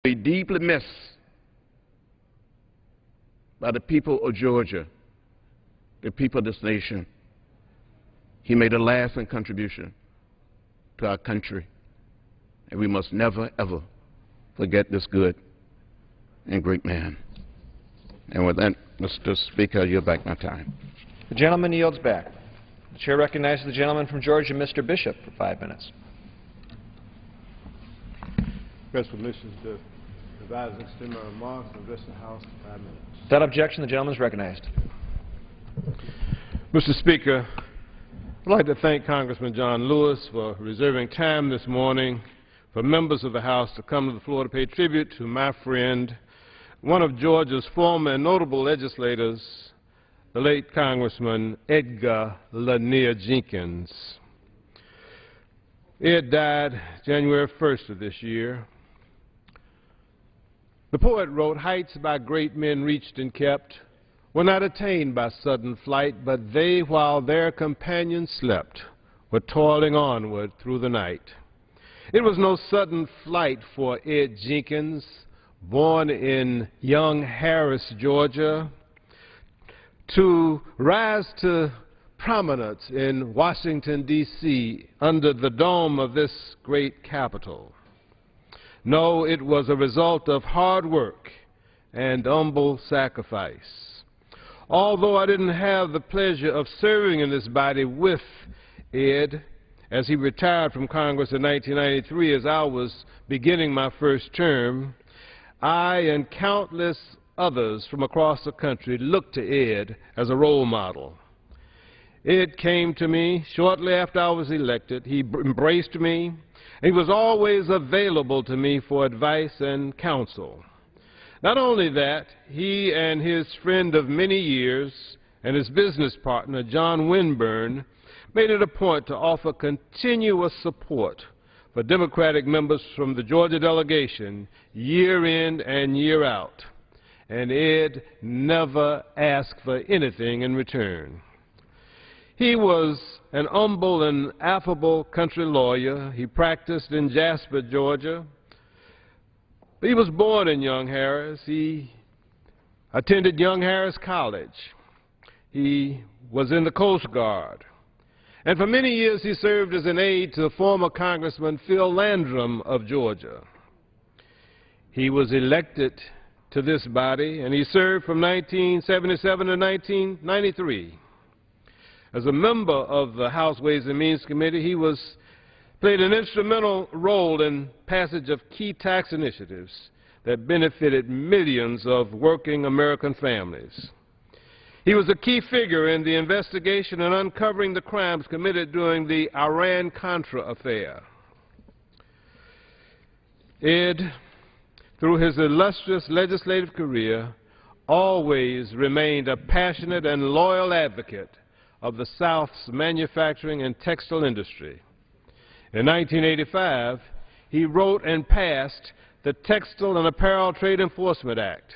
Be deeply missed by the people of Georgia, the people of this nation. He made a lasting contribution to our country, and we must never, ever forget this good and great man. And with that, Mr. Speaker, I yield back my time. The gentleman yields back. The chair recognizes the gentleman from Georgia, Mr. Bishop, for 5 minutes. Request permission to revise and extend my remarks and address the House for 5 minutes. Without objection, the gentleman is recognized. Mr. Speaker, I'd like to thank Congressman John Lewis for reserving time this morning for members of the House to come to the floor to pay tribute to my friend, one of Georgia's former and notable legislators, the late Congressman Edgar Lanier Jenkins. Ed died January 1st of this year. The poet wrote, "Heights by great men reached and kept were not attained by sudden flight, but they, while their companions slept, were toiling onward through the night." It was no sudden flight for Ed Jenkins, born in Young Harris, Georgia, to rise to prominence in Washington, D.C., under the dome of this great capital. No, it was a result of hard work and humble sacrifice. Although I didn't have the pleasure of serving in this body with Ed, as he retired from Congress in 1993 as I was beginning my first term, I and countless others from across the country looked to Ed as a role model. Ed came to me shortly after I was elected. He embraced me. He was always available to me for advice and counsel. Not only that, he and his friend of many years and his business partner, John Winburn, made it a point to offer continuous support for Democratic members from the Georgia delegation year in and year out. And Ed never asked for anything in return. He was an humble and affable country lawyer. He practiced in Jasper, Georgia. He was born in Young Harris. He attended Young Harris College. He was in the Coast Guard. And for many years he served as an aide to former Congressman Phil Landrum of Georgia. He was elected to this body, and he served from 1977 to 1993. As a member of the House Ways and Means Committee, he played an instrumental role in passage of key tax initiatives that benefited millions of working American families. He was a key figure in the investigation and uncovering the crimes committed during the Iran-Contra affair. Ed, through his illustrious legislative career, always remained a passionate and loyal advocate of the South's manufacturing and textile industry. In 1985, he wrote and passed the Textile and Apparel Trade Enforcement Act,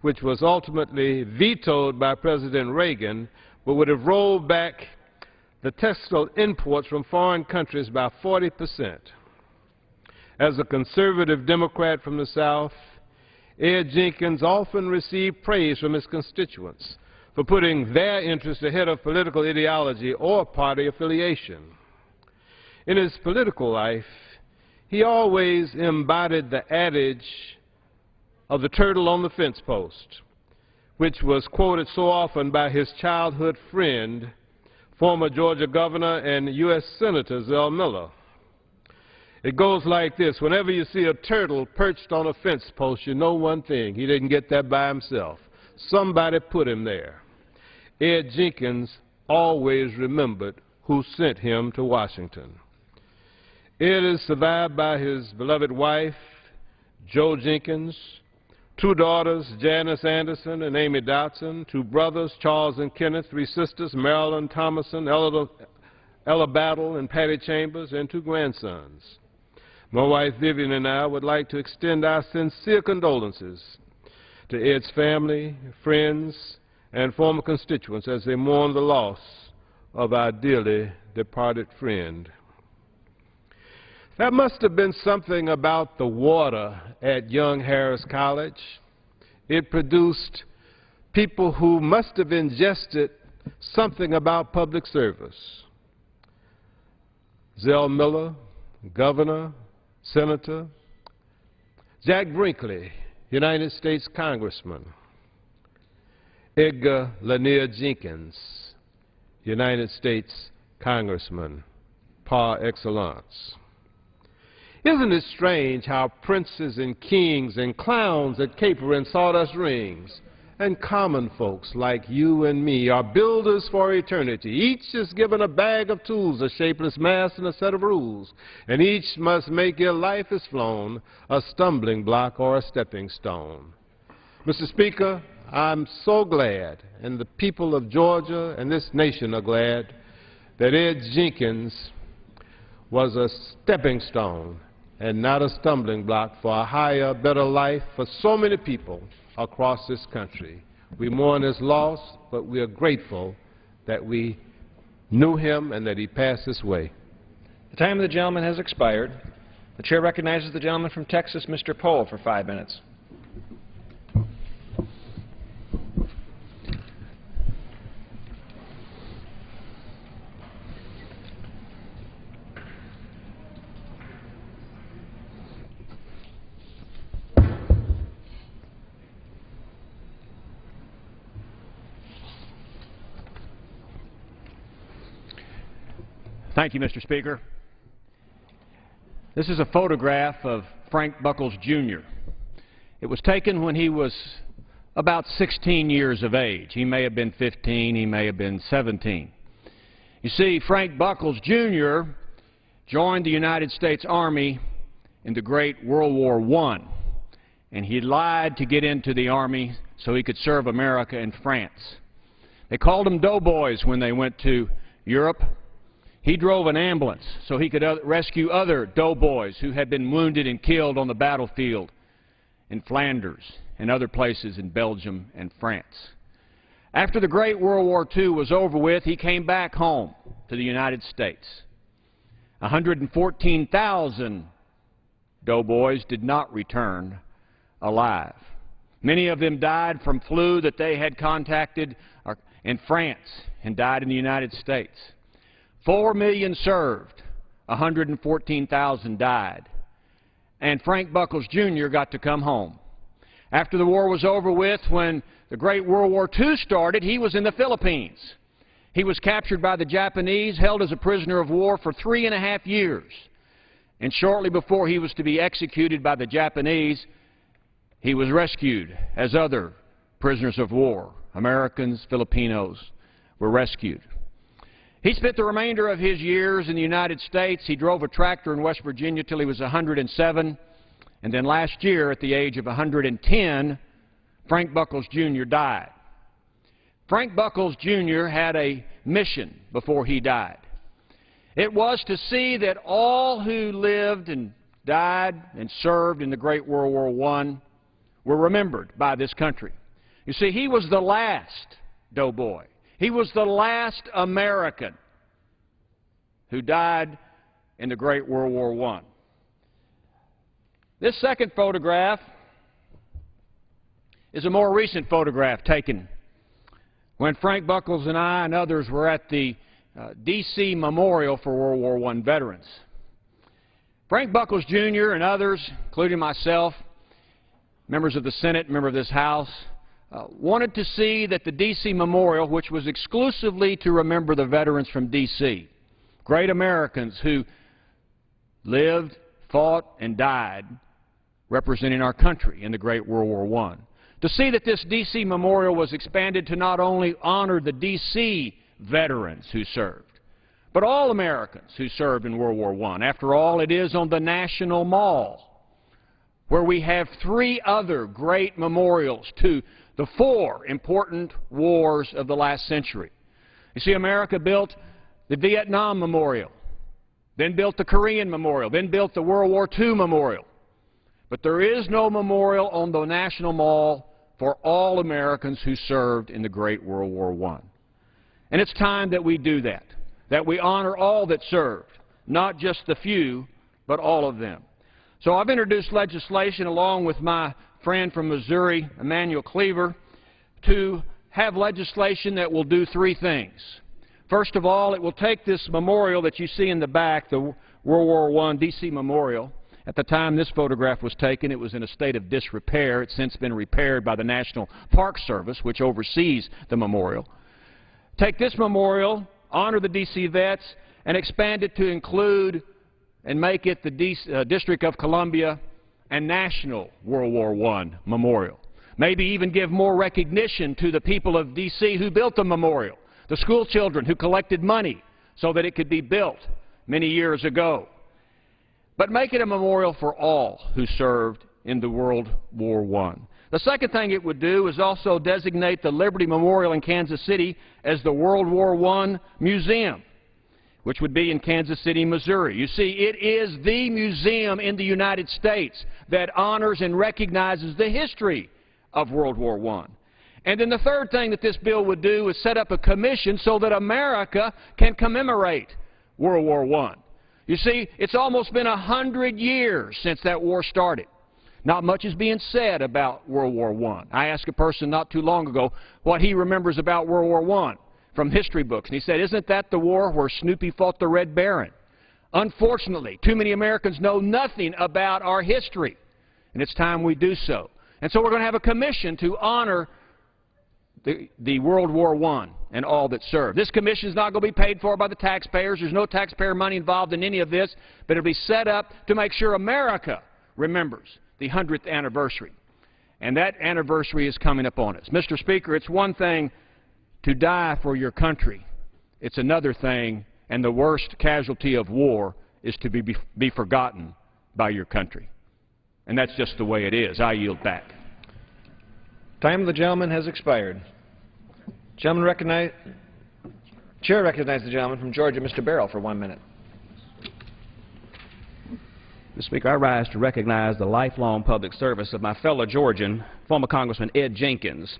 which was ultimately vetoed by President Reagan, but would have rolled back the textile imports from foreign countries by 40%. As a conservative Democrat from the South, Ed Jenkins often received praise from his constituents for putting their interests ahead of political ideology or party affiliation. In his political life, he always embodied the adage of the turtle on the fence post, which was quoted so often by his childhood friend, former Georgia Governor and U.S. Senator Zell Miller. It goes like this: whenever you see a turtle perched on a fence post, you know one thing: he didn't get that by himself. Somebody put him there. Ed Jenkins always remembered who sent him to Washington. Ed is survived by his beloved wife, Jo Jenkins, 2 daughters, Janice Anderson and Amy Dotson, 2 brothers, Charles and Kenneth, 3 sisters, Marilyn Thomason, Ella Battle and Patty Chambers, and 2 grandsons. My wife Vivian and I would like to extend our sincere condolences to Ed's family, friends, and former constituents as they mourn the loss of our dearly departed friend. There must have been something about the water at Young Harris College. It produced people who must have ingested something about public service. Zell Miller, governor, senator. Jack Brinkley, United States congressman. Edgar Lanier Jenkins, United States congressman par excellence. Isn't it strange how princes and kings and clowns that caper in sawdust rings and common folks like you and me are builders for eternity. Each is given a bag of tools, a shapeless mass, and a set of rules, and each must make ere life is flown a stumbling block or a stepping stone. Mr. Speaker, I'm so glad, and the people of Georgia and this nation are glad, that Ed Jenkins was a stepping stone and not a stumbling block for a higher, better life for so many people across this country. We mourn his loss, but we are grateful that we knew him and that he passed this way. The time of the gentleman has expired. The chair recognizes the gentleman from Texas, Mr. Poe, for 5 minutes. Thank you, Mr. Speaker. This is a photograph of Frank Buckles, Jr. It was taken when he was about 16 years of age. He may have been 15, he may have been 17. You see, Frank Buckles, Jr. joined the United States Army in the Great World War I, and he lied to get into the Army so he could serve America in France. They called them doughboys when they went to Europe. He drove an ambulance so he could rescue other doughboys who had been wounded and killed on the battlefield in Flanders and other places in Belgium and France. After the Great World War II was over with, he came back home to the United States. 114,000 doughboys did not return alive. Many of them died from flu that they had contacted in France and died in the United States. 4 million served, 114,000 died, and Frank Buckles, Jr. got to come home. After the war was over with, when the Great World War II started, he was in the Philippines. He was captured by the Japanese, held as a prisoner of war for 3.5 years, and shortly before he was to be executed by the Japanese, he was rescued as other prisoners of war. Americans, Filipinos were rescued. He spent the remainder of his years in the United States. He drove a tractor in West Virginia till he was 107, and then last year, at the age of 110, Frank Buckles, Jr. died. Frank Buckles, Jr. had a mission before he died. It was to see that all who lived and died and served in the Great World War I were remembered by this country. You see, he was the last doughboy. He was the last American who died in the Great World War I. This second photograph is a more recent photograph taken when Frank Buckles and I and others were at the D.C. Memorial for World War I veterans. Frank Buckles, Jr. and others, including myself, members of the Senate, member of this House, wanted to see that the D.C. Memorial, which was exclusively to remember the veterans from D.C., great Americans who lived, fought, and died representing our country in the Great World War I, to see that this D.C. Memorial was expanded to not only honor the D.C. veterans who served, but all Americans who served in World War I. After all, it is on the National Mall, where we have 3 other great memorials to the 4 important wars of the last century. You see, America built the Vietnam Memorial, then built the Korean Memorial, then built the World War II Memorial. But there is no memorial on the National Mall for all Americans who served in the Great World War I. And it's time that we do that we honor all that served, not just the few, but all of them. So I've introduced legislation along with my friend from Missouri, Emanuel Cleaver, to have legislation that will do three things. First of all, it will take this memorial that you see in the back, the World War I D.C. Memorial. At the time this photograph was taken, it was in a state of disrepair. It's since been repaired by the National Park Service, which oversees the memorial. Take this memorial, honor the D.C. vets, and expand it to include and make it the District of Columbia and National World War I Memorial. Maybe even give more recognition to the people of D.C. who built the memorial, the school children who collected money so that it could be built many years ago. But make it a memorial for all who served in the World War I. The second thing it would do is also designate the Liberty Memorial in Kansas City as the World War I Museum, which would be in Kansas City, Missouri. You see, it is the museum in the United States that honors and recognizes the history of World War I. And then the third thing that this bill would do is set up a commission so that America can commemorate World War I. You see, it's almost been 100 years since that war started. Not much is being said about World War I. I asked a person not too long ago what he remembers about World War I from history books, and he said, "Isn't that the war where Snoopy fought the Red Baron?" Unfortunately, too many Americans know nothing about our history, and it's time we do so. And so we're going to have a commission to honor the World War I and all that served. This commission is not going to be paid for by the taxpayers. There's no taxpayer money involved in any of this, but it'll be set up to make sure America remembers the 100th anniversary. And that anniversary is coming up on us. Mr. Speaker, it's one thing to die for your country. It's another thing, and the worst casualty of war is to be forgotten by your country. And that's just the way it is. I yield back. Time of the gentleman has expired. Chair recognizes the gentleman from Georgia, Mr. Barrow, for 1 minute. Mr. Speaker, I rise to recognize the lifelong public service of my fellow Georgian, former Congressman Ed Jenkins.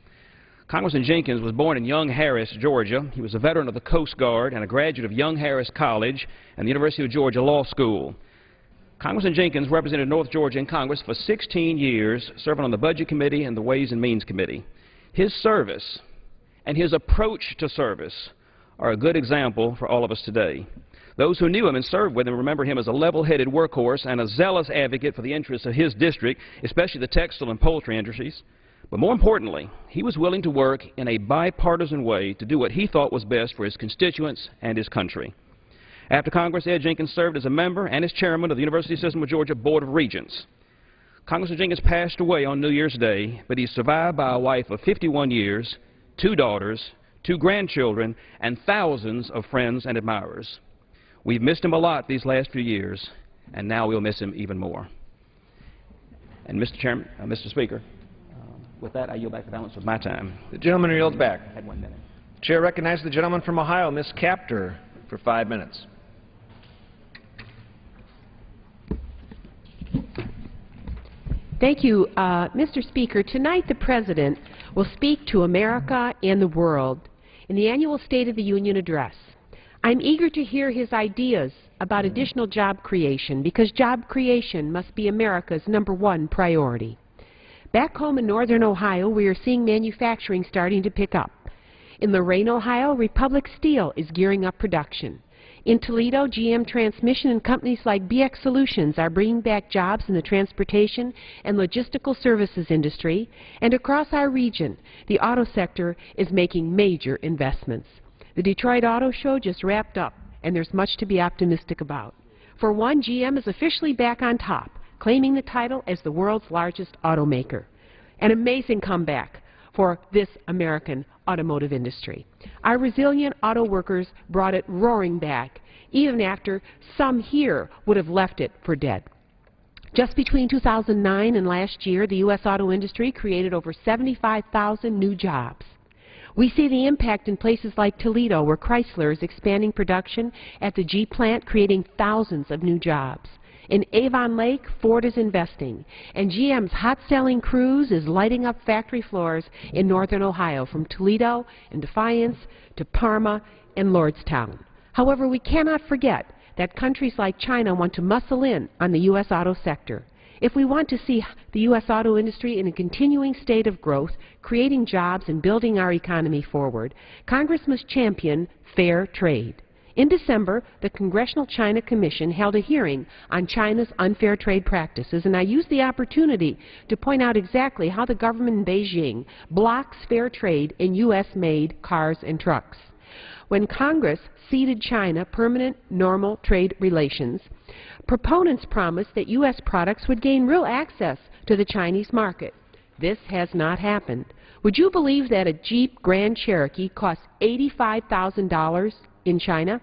Congressman Jenkins was born in Young Harris, Georgia. He was a veteran of the Coast Guard and a graduate of Young Harris College and the University of Georgia Law School. Congressman Jenkins represented North Georgia in Congress for 16 years, serving on the Budget Committee and the Ways and Means Committee. His service and his approach to service are a good example for all of us today. Those who knew him and served with him remember him as a level-headed workhorse and a zealous advocate for the interests of his district, especially the textile and poultry industries. But more importantly, he was willing to work in a bipartisan way to do what he thought was best for his constituents and his country. After Congress, Ed Jenkins served as a member and as chairman of the University System of Georgia Board of Regents. Congressman Jenkins passed away on New Year's Day, but he's survived by a wife of 51 years, 2 daughters, 2 grandchildren, and thousands of friends and admirers. We've missed him a lot these last few years, and now we'll miss him even more. And Mr. Speaker, with that, I yield back the balance of my time. The gentleman yields back. I had 1 minute. Chair recognizes the gentleman from Ohio, Ms. Kaptur, for 5 minutes. Thank you, Mr. Speaker. Tonight the President will speak to America and the world in the annual State of the Union address. I'm eager to hear his ideas about additional job creation because job creation must be America's #1 priority. Back home in northern Ohio, we are seeing manufacturing starting to pick up. In Lorain, Ohio, Republic Steel is gearing up production. In Toledo, GM Transmission and companies like BX Solutions are bringing back jobs in the transportation and logistical services industry. And across our region, the auto sector is making major investments. The Detroit Auto Show just wrapped up, and there's much to be optimistic about. For one, GM is officially back on top, claiming the title as the world's largest automaker. An amazing comeback for this American automotive industry. Our resilient auto workers brought it roaring back, even after some here would have left it for dead. Just between 2009 and last year, the U.S. auto industry created over 75,000 new jobs. We see the impact in places like Toledo, where Chrysler is expanding production at the Jeep plant, creating thousands of new jobs. In Avon Lake, Ford is investing, and GM's hot-selling Cruze is lighting up factory floors in northern Ohio, from Toledo and Defiance to Parma and Lordstown. However, we cannot forget that countries like China want to muscle in on the U.S. auto sector. If we want to see the U.S. auto industry in a continuing state of growth, creating jobs and building our economy forward, Congress must champion fair trade. In December, the Congressional China Commission held a hearing on China's unfair trade practices, and I used the opportunity to point out exactly how the government in Beijing blocks fair trade in U.S.-made cars and trucks. When Congress ceded China permanent normal trade relations, proponents promised that U.S. products would gain real access to the Chinese market. This has not happened. Would you believe that a Jeep Grand Cherokee costs $85,000 in China?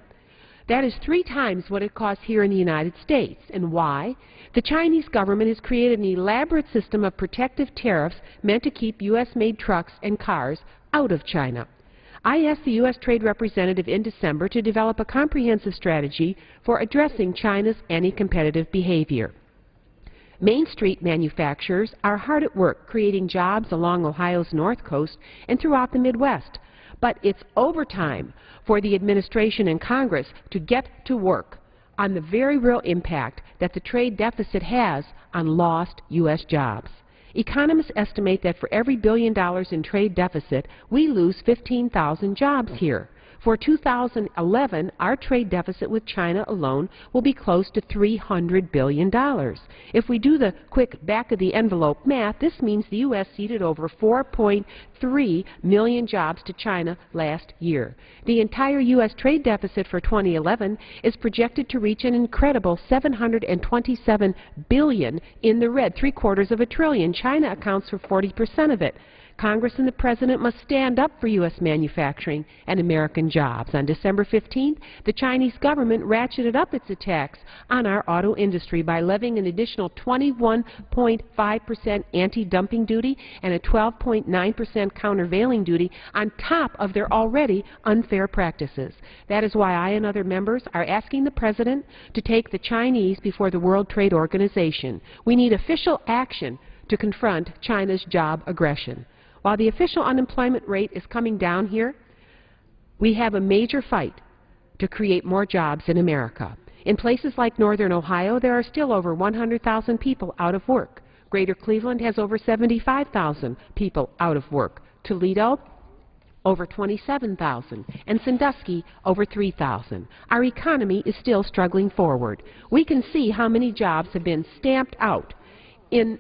That is 3 times what it costs here in the United States. And why? The Chinese government has created an elaborate system of protective tariffs meant to keep U.S.-made trucks and cars out of China. I asked the U.S. Trade Representative in December to develop a comprehensive strategy for addressing China's anti-competitive behavior. Main Street manufacturers are hard at work creating jobs along Ohio's North Coast and throughout the Midwest. But it's overtime for the administration and Congress to get to work on the very real impact that the trade deficit has on lost U.S. jobs. Economists estimate that for every $1 billion in trade deficit, we lose 15,000 jobs here. For 2011, our trade deficit with China alone will be close to $300 billion. If we do the quick back-of-the-envelope math, this means the U.S. ceded over 4.3 million jobs to China last year. The entire U.S. trade deficit for 2011 is projected to reach an incredible $727 billion in the red, 3/4 of a trillion. China accounts for 40% of it. Congress and the President must stand up for U.S. manufacturing and American jobs. On December 15th, the Chinese government ratcheted up its attacks on our auto industry by levying an additional 21.5% anti-dumping duty and a 12.9% countervailing duty on top of their already unfair practices. That is why I and other members are asking the President to take the Chinese before the World Trade Organization. We need official action to confront China's job aggression. While the official unemployment rate is coming down here, we have a major fight to create more jobs in America. In places like northern Ohio, there are still over 100,000 people out of work. Greater Cleveland has over 75,000 people out of work. Toledo, over 27,000, and Sandusky, over 3,000. Our economy is still struggling forward. We can see how many jobs have been stamped out in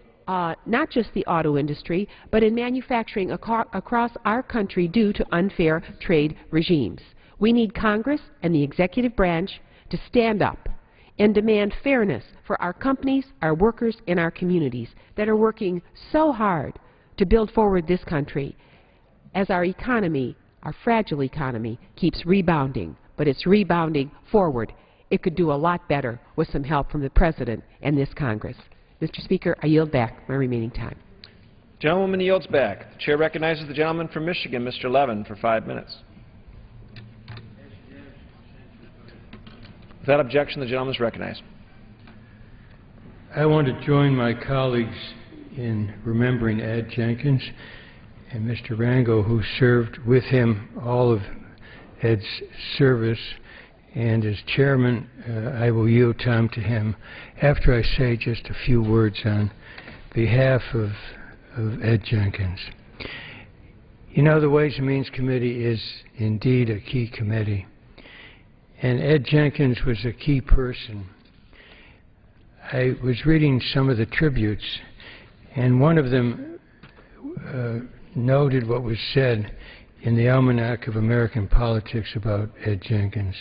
not just the auto industry, but in manufacturing across our country due to unfair trade regimes. We need Congress and the executive branch to stand up and demand fairness for our companies, our workers, and our communities that are working so hard to build forward this country as our economy, our fragile economy, keeps rebounding. But it's rebounding forward. It could do a lot better with some help from the President and this Congress. Mr. Speaker, I yield back my remaining time. Gentlewoman yields back. The chair recognizes the gentleman from Michigan, Mr. Levin, for 5 minutes. Without objection, the gentleman is recognized. I want to join my colleagues in remembering Ed Jenkins and Mr. Rangel, who served with him all of Ed's service. And as chairman, I will yield time to him after I say just a few words on behalf of Ed Jenkins. You know, the Ways and Means Committee is indeed a key committee. And Ed Jenkins was a key person. I was reading some of the tributes, and one of them noted what was said in the Almanac of American Politics about Ed Jenkins.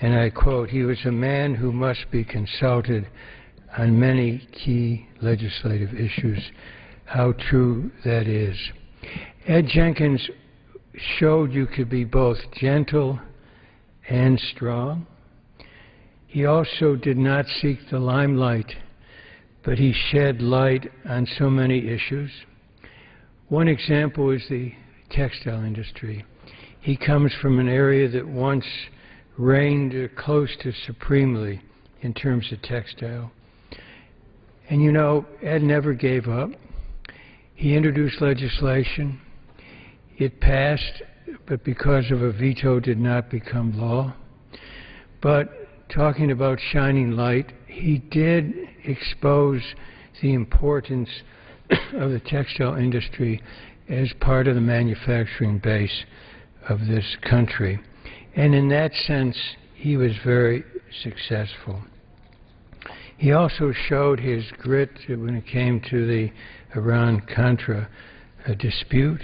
And I quote, "He was a man who must be consulted on many key legislative issues." How true that is. Ed Jenkins showed you could be both gentle and strong. He also did not seek the limelight, but he shed light on so many issues. One example is the textile industry. He comes from an area that once reigned close to supremely in terms of textile. And you know, Ed never gave up. He introduced legislation. It passed, but because of a veto did not become law. But talking about shining light, he did expose the importance of the textile industry as part of the manufacturing base of this country. And in that sense, he was very successful. He also showed his grit when it came to the Iran-Contra dispute,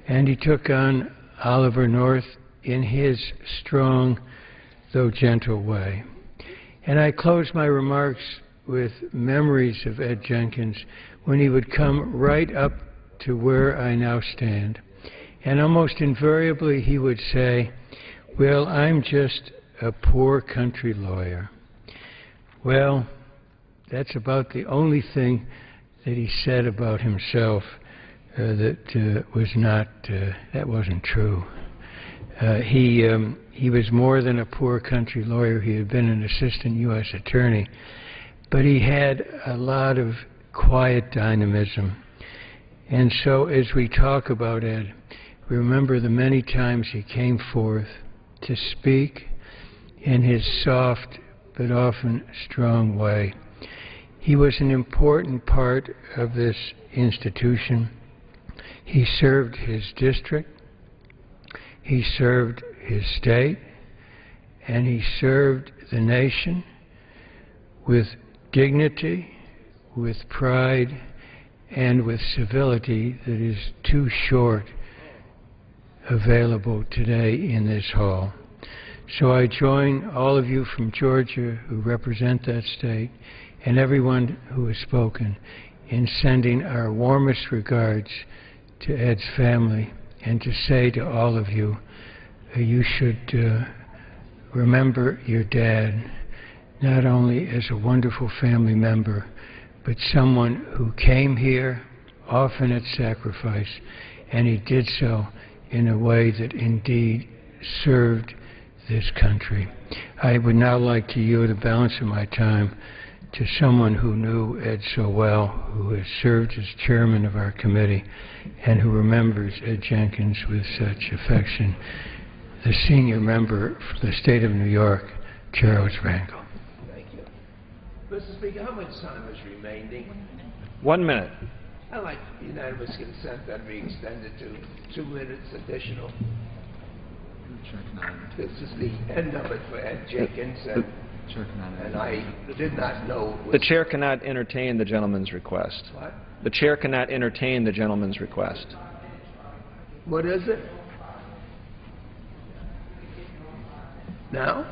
and he took on Oliver North in his strong, though gentle way. And I close my remarks with memories of Ed Jenkins when he would come right up to where I now stand. And almost invariably he would say, "Well, I'm just a poor country lawyer." Well, that's about the only thing that he said about himself that wasn't true. He was more than a poor country lawyer. He had been an assistant U.S. attorney, but he had a lot of quiet dynamism. And so as we talk about Ed, we remember the many times he came forth to speak in his soft but often strong way. He was an important part of this institution. He served his district, he served his state, and he served the nation with dignity, with pride, and with civility that is too short available today in this hall. So I join all of you from Georgia who represent that state and everyone who has spoken in sending our warmest regards to Ed's family, and to say to all of you, you should remember your dad not only as a wonderful family member, but someone who came here often at sacrifice, and he did so in a way that indeed served this country. I would now like to yield the balance of my time to someone who knew Ed so well, who has served as chairman of our committee, and who remembers Ed Jenkins with such affection, the senior member for the state of New York, Charles Rangel. Thank you. Mr. Speaker, how much time is remaining? 1 minute. I'd like unanimous consent that be extended to 2 minutes additional. This is the end of it for Ed Jenkins, and I did not know it was... The chair cannot entertain the gentleman's request. What? The chair cannot entertain the gentleman's request. What is it? Now?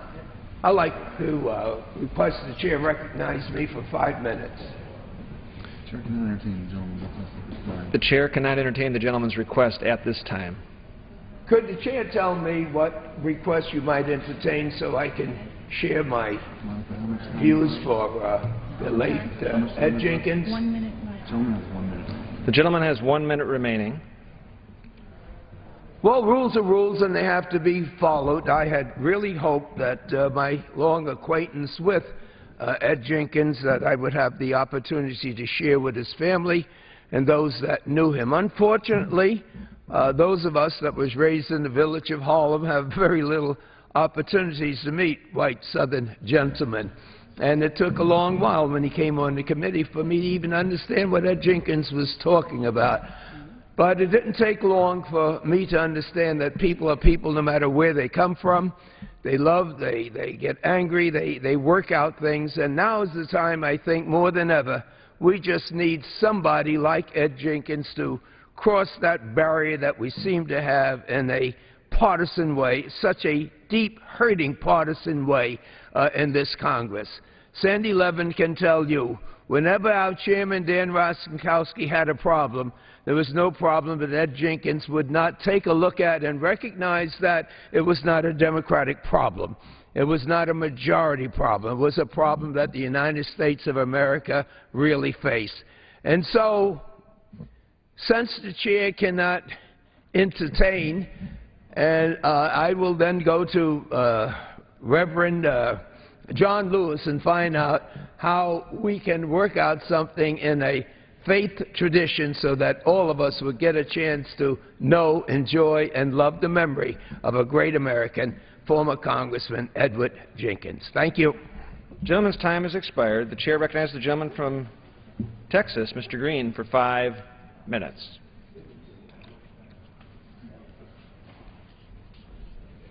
I'd like to request the chair recognize me for 5 minutes. The chair cannot entertain the gentleman's request at this time. Could the chair tell me what requests you might entertain so I can share my views for the late Ed Jenkins? 1 minute left. The gentleman has 1 minute remaining. Well, rules are rules and they have to be followed. I had really hoped that my long acquaintance with Ed Jenkins, that I would have the opportunity to share with his family and those that knew him. Unfortunately, those of us that was raised in the village of Harlem have very little opportunities to meet white Southern gentlemen. And it took a long while when he came on the committee for me to even understand what Ed Jenkins was talking about. But it didn't take long for me to understand that people are people no matter where they come from. They love, they get angry, they work out things. And now is the time, I think, more than ever, we just need somebody like Ed Jenkins to cross that barrier that we seem to have in a partisan way, such a deep, hurting partisan way in this Congress. Sandy Levin can tell you, whenever our chairman, Dan Rostenkowski, had a problem, there was no problem that Ed Jenkins would not take a look at and recognize that it was not a Democratic problem. It was not a majority problem. It was a problem that the United States of America really faced. And so, since the chair cannot entertain, and I will then go to Reverend John Lewis and find out how we can work out something in a faith tradition so that all of us would get a chance to know, enjoy, and love the memory of a great American. former Congressman Edward Jenkins. Thank you. The gentleman's time has expired. The chair recognizes the gentleman from Texas, Mr. Green, for 5 minutes.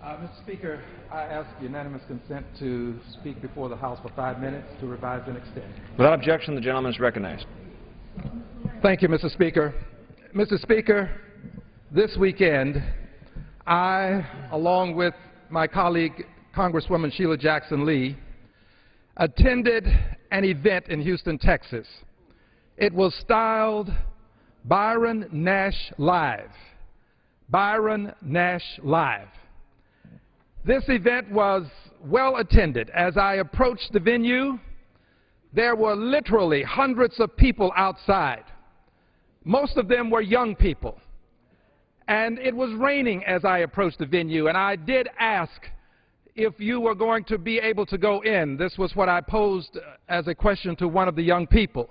Mr. Speaker, I ask unanimous consent to speak before the House for 5 minutes to revise and extend. Without objection, the gentleman is recognized. Thank you, Mr. Speaker. Mr. Speaker, this weekend, I, along with my colleague, Congresswoman Sheila Jackson Lee, attended an event in Houston, Texas. It was styled Byron Nash Live. Byron Nash Live. This event was well attended. As I approached the venue, there were literally hundreds of people outside. Most of them were young people. And it was raining as I approached the venue, and I did ask if you were going to be able to go in. This was what I posed as a question to one of the young people.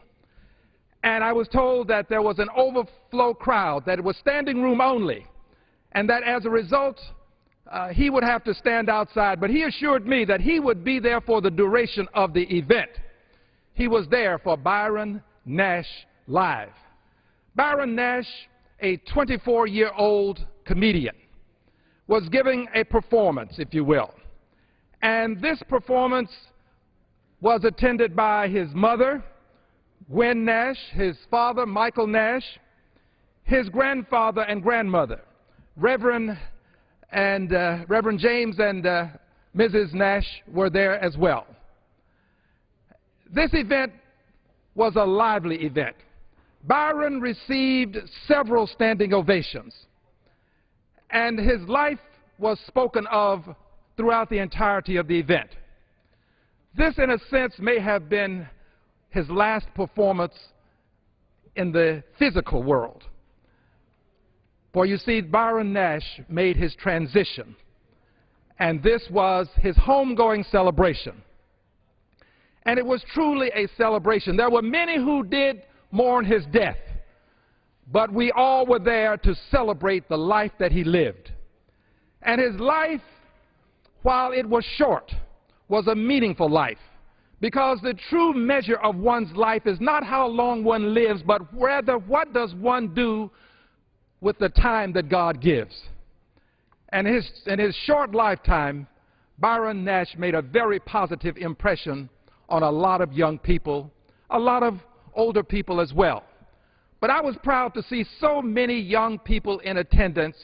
And I was told that there was an overflow crowd, that it was standing room only, and that as a result, he would have to stand outside. But he assured me that he would be there for the duration of the event. He was there for Byron Nash Live. Byron Nash, a 24-year-old comedian, was giving a performance, if you will. And this performance was attended by his mother, Gwen Nash, his father, Michael Nash, his grandfather and grandmother, Reverend James and Mrs. Nash were there as well. This event was a lively event. Byron received several standing ovations, and his life was spoken of throughout the entirety of the event. This, in a sense, may have been his last performance in the physical world. For you see, Byron Nash made his transition, and this was his homegoing celebration. And it was truly a celebration. There were many who did mourn his death, but we all were there to celebrate the life that he lived. And his life, while it was short, was a meaningful life, because the true measure of one's life is not how long one lives, but rather what does one do with the time that God gives. And in his short lifetime, Byron Nash made a very positive impression on a lot of young people, a lot of older people as well. But I was proud to see so many young people in attendance,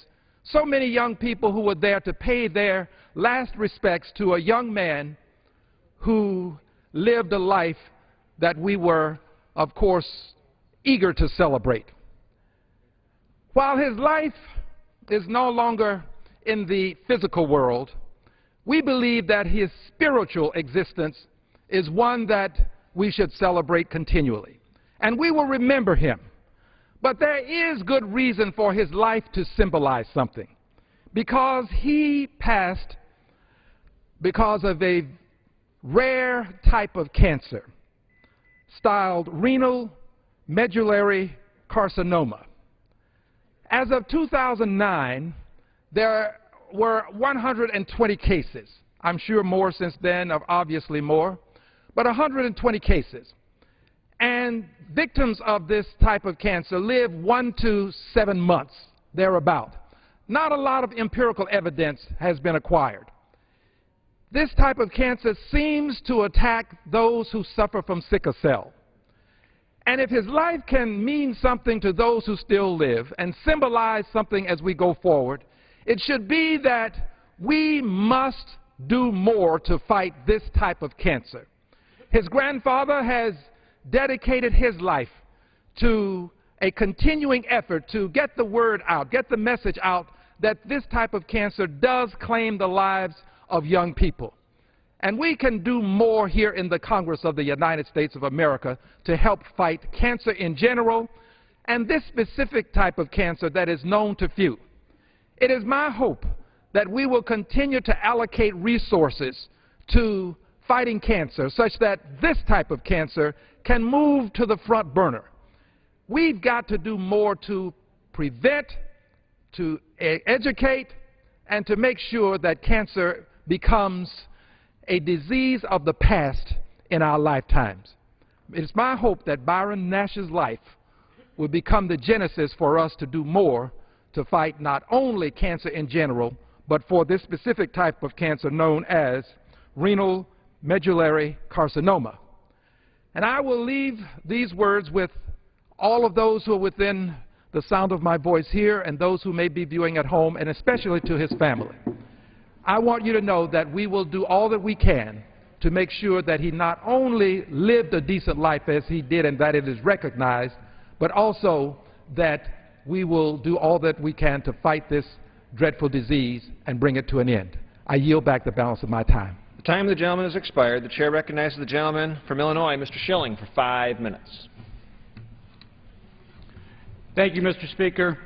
so many young people who were there to pay their last respects to a young man who lived a life that we were, of course, eager to celebrate. While his life is no longer in the physical world, we believe that his spiritual existence is one that we should celebrate continually. And we will remember him. But there is good reason for his life to symbolize something, because he passed because of a rare type of cancer styled renal medullary carcinoma. As of 2009, there were 120 cases. I'm sure more since then, obviously more, but 120 cases. And victims of this type of cancer live 1 to 7 months, thereabout. Not a lot of empirical evidence has been acquired. This type of cancer seems to attack those who suffer from sickle cell. And if his life can mean something to those who still live and symbolize something as we go forward, it should be that we must do more to fight this type of cancer. His grandfather has dedicated his life to a continuing effort to get the word out, get the message out that this type of cancer does claim the lives of young people. And we can do more here in the Congress of the United States of America to help fight cancer in general and this specific type of cancer that is known to few. It is my hope that we will continue to allocate resources to fighting cancer such that this type of cancer can move to the front burner. We've got to do more to prevent, to educate, and to make sure that cancer becomes a disease of the past in our lifetimes. It is my hope that Byron Nash's life will become the genesis for us to do more to fight not only cancer in general, but for this specific type of cancer known as renal medullary carcinoma. And I will leave these words with all of those who are within the sound of my voice here and those who may be viewing at home, and especially to his family. I want you to know that we will do all that we can to make sure that he not only lived a decent life as he did and that it is recognized, but also that we will do all that we can to fight this dreadful disease and bring it to an end. I yield back the balance of my time. The time of the gentleman has expired. The chair recognizes the gentleman from Illinois, Mr. Schilling, for 5 minutes. Thank you, Mr. Speaker.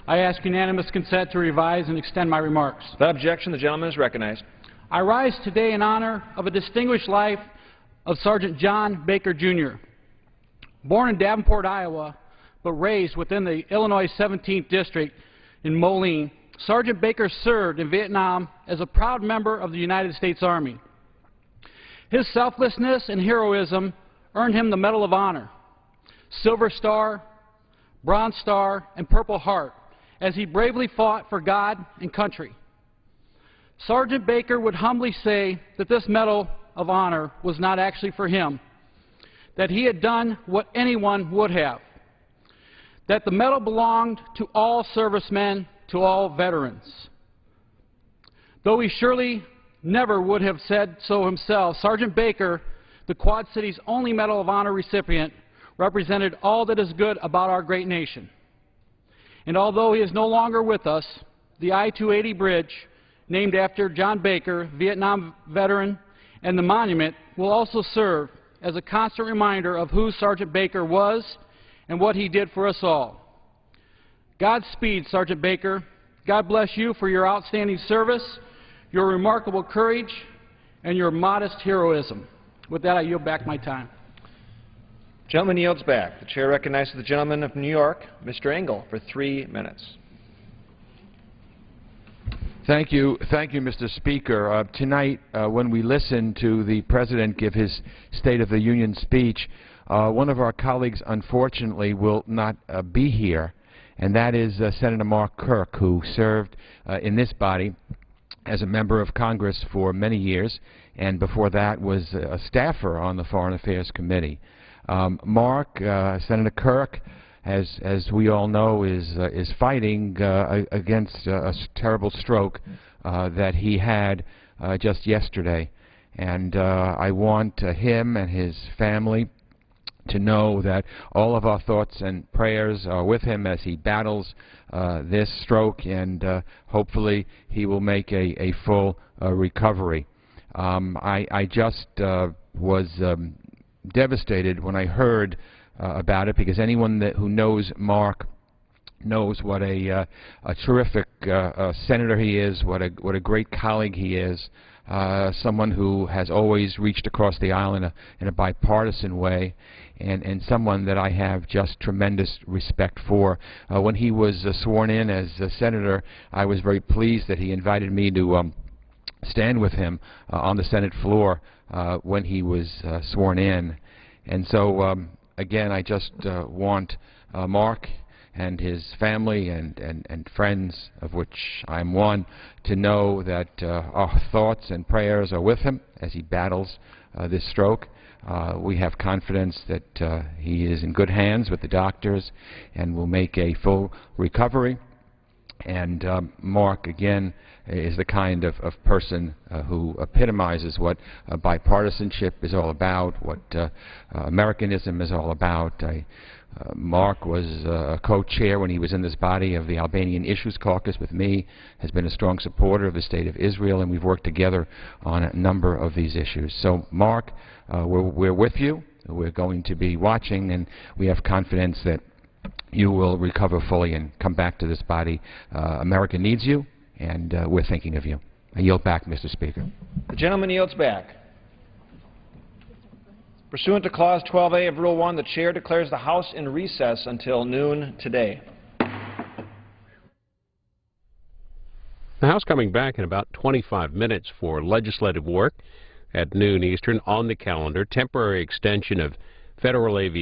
I ask unanimous consent to revise and extend my remarks. Without objection, the gentleman is recognized. I rise today in honor of a distinguished life of Sergeant John Baker, Jr. Born in Davenport, Iowa, but raised within the Illinois 17th District in Moline, Sergeant Baker served in Vietnam as a proud member of the United States Army. His selflessness and heroism earned him the Medal of Honor, Silver Star, Bronze Star, and Purple Heart as he bravely fought for God and country. Sergeant Baker would humbly say that this Medal of Honor was not actually for him, that he had done what anyone would have, that the medal belonged to all servicemen, to all veterans. Though he surely never would have said so himself, Sergeant Baker, the Quad City's only Medal of Honor recipient, represented all that is good about our great nation. And although he is no longer with us, the I-280 bridge, named after John Baker, Vietnam veteran, and the monument will also serve as a constant reminder of who Sergeant Baker was and what he did for us all. Godspeed, Sergeant Baker. God bless you for your outstanding service, your remarkable courage, and your modest heroism. With that, I yield back my time. Gentleman yields back. The chair recognizes the gentleman of New York, Mr. Engel, for 3 minutes. Thank you, Mr. Speaker. Tonight, when we listened to the President give his State of the Union speech, one of our colleagues, unfortunately, will not be here, and that is Senator Mark Kirk, who served in this body as a member of Congress for many years, and before that was a staffer on the Foreign Affairs Committee. Mark, Senator Kirk, as we all know, is fighting against a terrible stroke that he had just yesterday. And I want him and his family to know that all of our thoughts and prayers are with him as he battles this stroke, and hopefully he will make a full recovery. I just was devastated when I heard about it, because anyone who knows Mark knows what a terrific senator he is, what a great colleague he is, someone who has always reached across the aisle in a bipartisan way, and someone that I have just tremendous respect for. When he was sworn in as a senator, I was very pleased that he invited me to stand with him on the Senate floor when he was sworn in. And so, again, I just want Mark and his family and friends, of which I'm one, to know that our thoughts and prayers are with him as he battles this stroke. We have confidence that he is in good hands with the doctors and will make a full recovery. And Mark, again, is the kind of person who epitomizes what bipartisanship is all about, what Americanism is all about. Mark was a co-chair when he was in this body of the Albanian Issues Caucus with me, has been a strong supporter of the State of Israel, and we've worked together on a number of these issues. So, Mark, we're with you. We're going to be watching, and we have confidence that you will recover fully and come back to this body. America needs you, and we're thinking of you. I yield back, Mr. Speaker. The gentleman yields back. Pursuant to Clause 12A of Rule 1, the Chair declares the House in recess until noon today. The House coming back in about 25 minutes for legislative work at noon Eastern on the calendar. Temporary extension of federal aviation